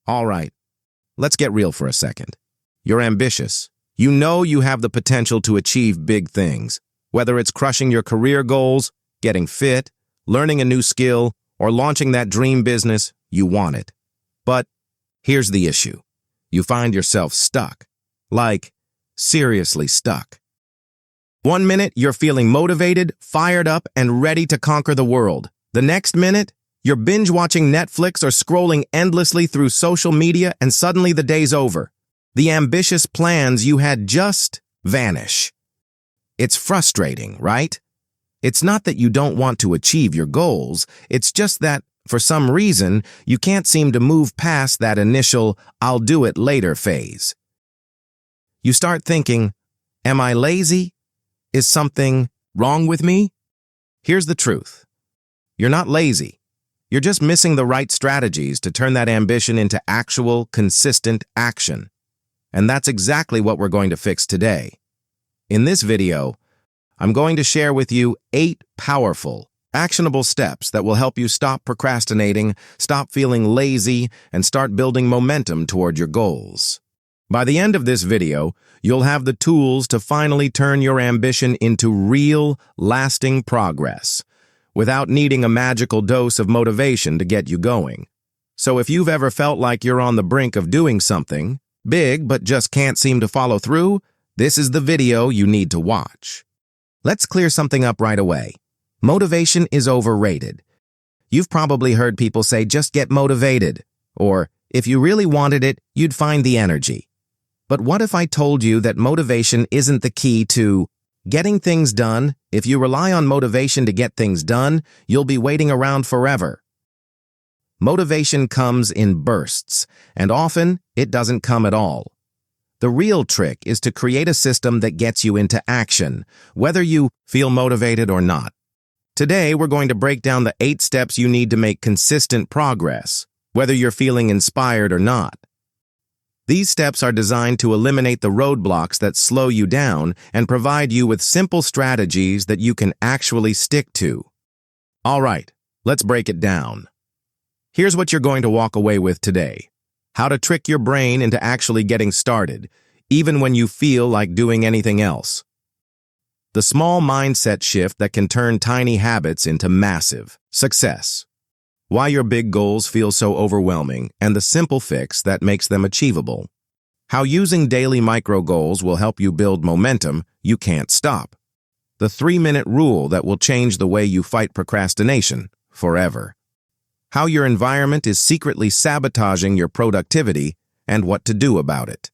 All right, let's get real for a second. You're ambitious. You know you have the potential to achieve big things, whether it's crushing your career goals, getting fit, learning a new skill, or launching that dream business. You want it. But here's the issue. You find yourself stuck. Like, seriously stuck. One minute, you're feeling motivated, fired up, and ready to conquer the world. The next minute, you're binge-watching Netflix or scrolling endlessly through social media, and suddenly the day's over. The ambitious plans you had just vanish. It's frustrating, right? It's not that you don't want to achieve your goals. It's just that, for some reason, you can't seem to move past that initial "I'll do it later" phase. You start thinking, am I lazy? Is something wrong with me? Here's the truth. You're not lazy. You're just missing the right strategies to turn that ambition into actual, consistent action. And that's exactly what we're going to fix today. In this video, I'm going to share with you 8 powerful, actionable steps that will help you stop procrastinating, stop feeling lazy, and start building momentum toward your goals. By the end of this video, you'll have the tools to finally turn your ambition into real, lasting progress, without needing a magical dose of motivation to get you going. So if you've ever felt like you're on the brink of doing something big but just can't seem to follow through, this is the video you need to watch. Let's clear something up right away. Motivation is overrated. You've probably heard people say, just get motivated, or if you really wanted it, you'd find the energy. But what if I told you that motivation isn't the key to getting things done? If you rely on motivation to get things done, you'll be waiting around forever. Motivation comes in bursts, and often it doesn't come at all. The real trick is to create a system that gets you into action, whether you feel motivated or not. Today, we're going to break down the 8 steps you need to make consistent progress, whether you're feeling inspired or not. These steps are designed to eliminate the roadblocks that slow you down and provide you with simple strategies that you can actually stick to. All right, let's break it down. Here's what you're going to walk away with today. How to trick your brain into actually getting started, even when you feel like doing anything else. The small mindset shift that can turn tiny habits into massive success. Why your big goals feel so overwhelming, and the simple fix that makes them achievable. How using daily micro goals will help you build momentum you can't stop. The 3-minute rule that will change the way you fight procrastination forever. How your environment is secretly sabotaging your productivity and what to do about it.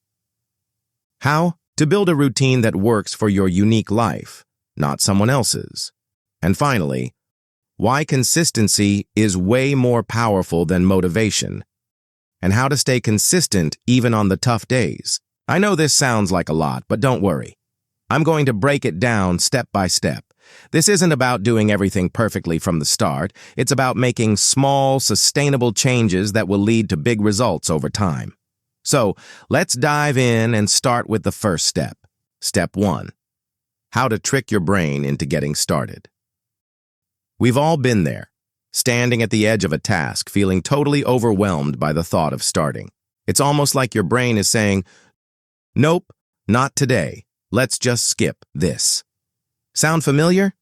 How to build a routine that works for your unique life, not someone else's. And finally, why consistency is way more powerful than motivation, and how to stay consistent even on the tough days. I know this sounds like a lot, but don't worry. I'm going to break it down step by step. This isn't about doing everything perfectly from the start. It's about making small, sustainable changes that will lead to big results over time. So, let's dive in and start with the first step. Step 1. How to trick your brain into getting started. We've all been there, standing at the edge of a task, feeling totally overwhelmed by the thought of starting. It's almost like your brain is saying, "Nope, not today. Let's just skip this." Sound familiar?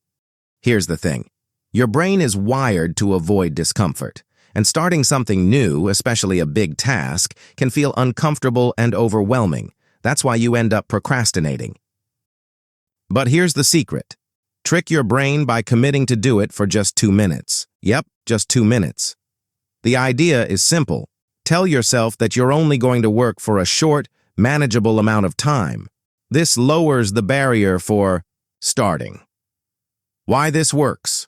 Here's the thing. Your brain is wired to avoid discomfort, and starting something new, especially a big task, can feel uncomfortable and overwhelming. That's why you end up procrastinating. But here's the secret. Trick your brain by committing to do it for just 2 minutes. Yep, just 2 minutes. The idea is simple. Tell yourself that you're only going to work for a short, manageable amount of time. This lowers the barrier for starting. Why this works?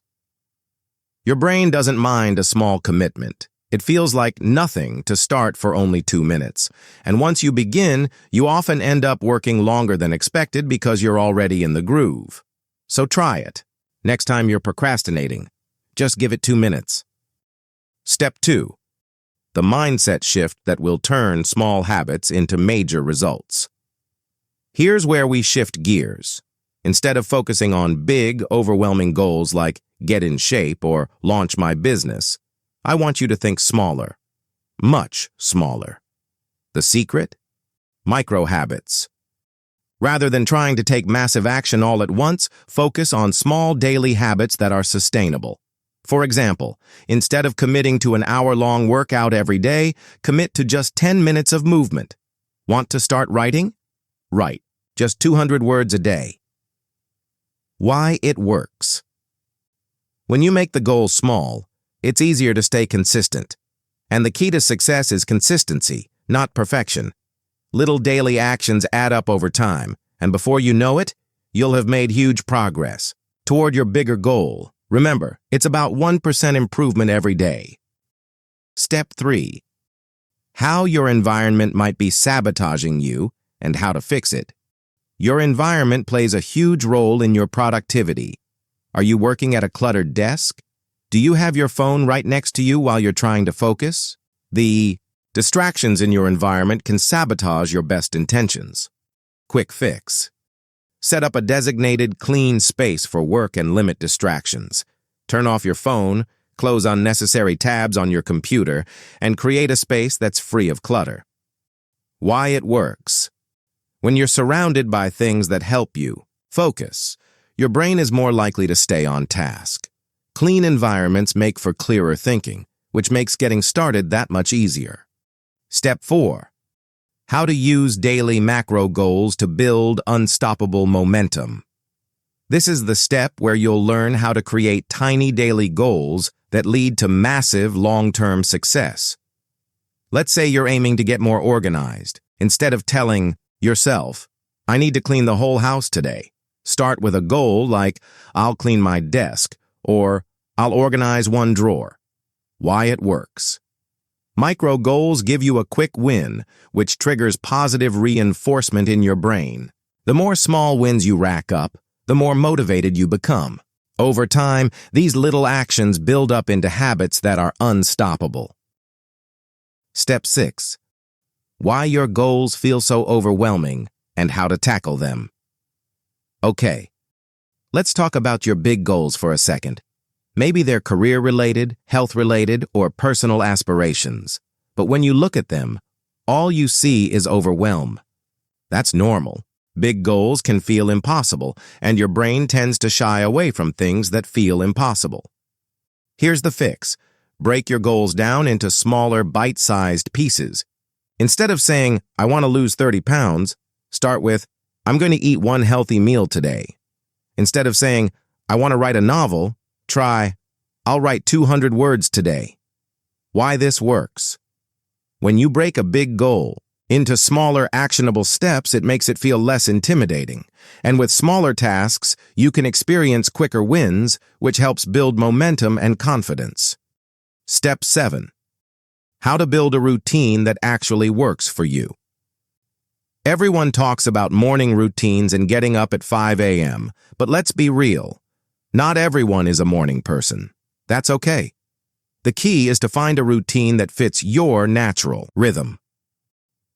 Your brain doesn't mind a small commitment. It feels like nothing to start for only 2 minutes. And once you begin, you often end up working longer than expected because you're already in the groove. So try it. Next time you're procrastinating, just give it 2 minutes. Step 2. The mindset shift that will turn small habits into major results. Here's where we shift gears. Instead of focusing on big, overwhelming goals like get in shape or launch my business, I want you to think smaller. much smaller. The secret? Micro habits. Rather than trying to take massive action all at once, focus on small daily habits that are sustainable. For example, instead of committing to an hour-long workout every day, commit to just 10 minutes of movement. Want to start writing? Write, just 200 words a day. Why it works. When you make the goal small, it's easier to stay consistent. And the key to success is consistency, not perfection. Little daily actions add up over time, and before you know it, you'll have made huge progress toward your bigger goal. Remember, it's about 1% improvement every day. Step 3. How your environment might be sabotaging you and how to fix it. Your environment plays a huge role in your productivity. Are you working at a cluttered desk? Do you have your phone right next to you while you're trying to focus? The distractions in your environment can sabotage your best intentions. Quick fix. Set up a designated, clean space for work and limit distractions. Turn off your phone, close unnecessary tabs on your computer, and create a space that's free of clutter. Why it works. When you're surrounded by things that help you focus, your brain is more likely to stay on task. Clean environments make for clearer thinking, which makes getting started that much easier. Step 4. How to use daily macro goals to build unstoppable momentum. This is the step where you'll learn how to create tiny daily goals that lead to massive long-term success. Let's say you're aiming to get more organized. Instead of telling yourself, I need to clean the whole house today, start with a goal like, I'll clean my desk, or I'll organize one drawer. Why it works. Micro goals give you a quick win, which triggers positive reinforcement in your brain. The more small wins you rack up, the more motivated you become. Over time, these little actions build up into habits that are unstoppable. Step 6. Why your goals feel so overwhelming and how to tackle them. Okay, let's talk about your big goals for a second. Maybe they're career-related, health-related, or personal aspirations. But when you look at them, all you see is overwhelm. That's normal. Big goals can feel impossible, and your brain tends to shy away from things that feel impossible. Here's the fix. Break your goals down into smaller, bite-sized pieces. Instead of saying, I want to lose 30 pounds, start with, I'm going to eat one healthy meal today. Instead of saying, I want to write a novel, try, I'll write 200 words today. Why this works. When you break a big goal into smaller, actionable steps, it makes it feel less intimidating. And with smaller tasks, you can experience quicker wins, which helps build momentum and confidence. Step 7. How to build a routine that actually works for you. Everyone talks about morning routines and getting up at 5 a.m., but let's be real. Not everyone is a morning person. That's okay. The key is to find a routine that fits your natural rhythm.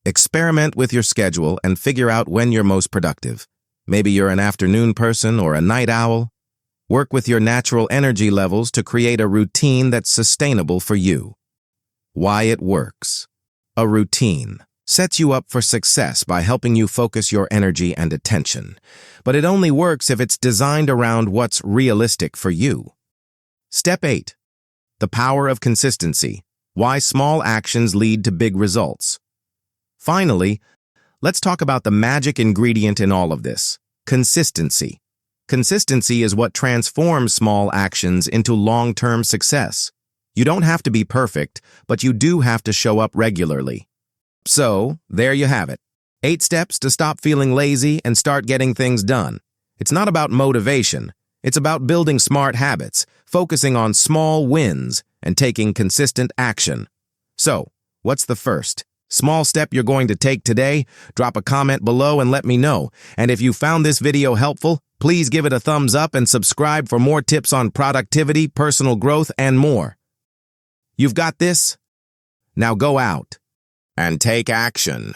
Experiment with your schedule and figure out when you're most productive. Maybe you're an afternoon person or a night owl. Work with your natural energy levels to create a routine that's sustainable for you. Why it works. A routine sets you up for success by helping you focus your energy and attention. But it only works if it's designed around what's realistic for you. Step 8. The power of consistency. Why small actions lead to big results. Finally, let's talk about the magic ingredient in all of this. Consistency. Consistency is what transforms small actions into long-term success. You don't have to be perfect, but you do have to show up regularly. So, there you have it. 8 steps to stop feeling lazy and start getting things done. It's not about motivation. It's about building smart habits, focusing on small wins, and taking consistent action. So, what's the first small step you're going to take today? Drop a comment below and let me know. And if you found this video helpful, please give it a thumbs up and subscribe for more tips on productivity, personal growth, and more. You've got this? Now go out and take action.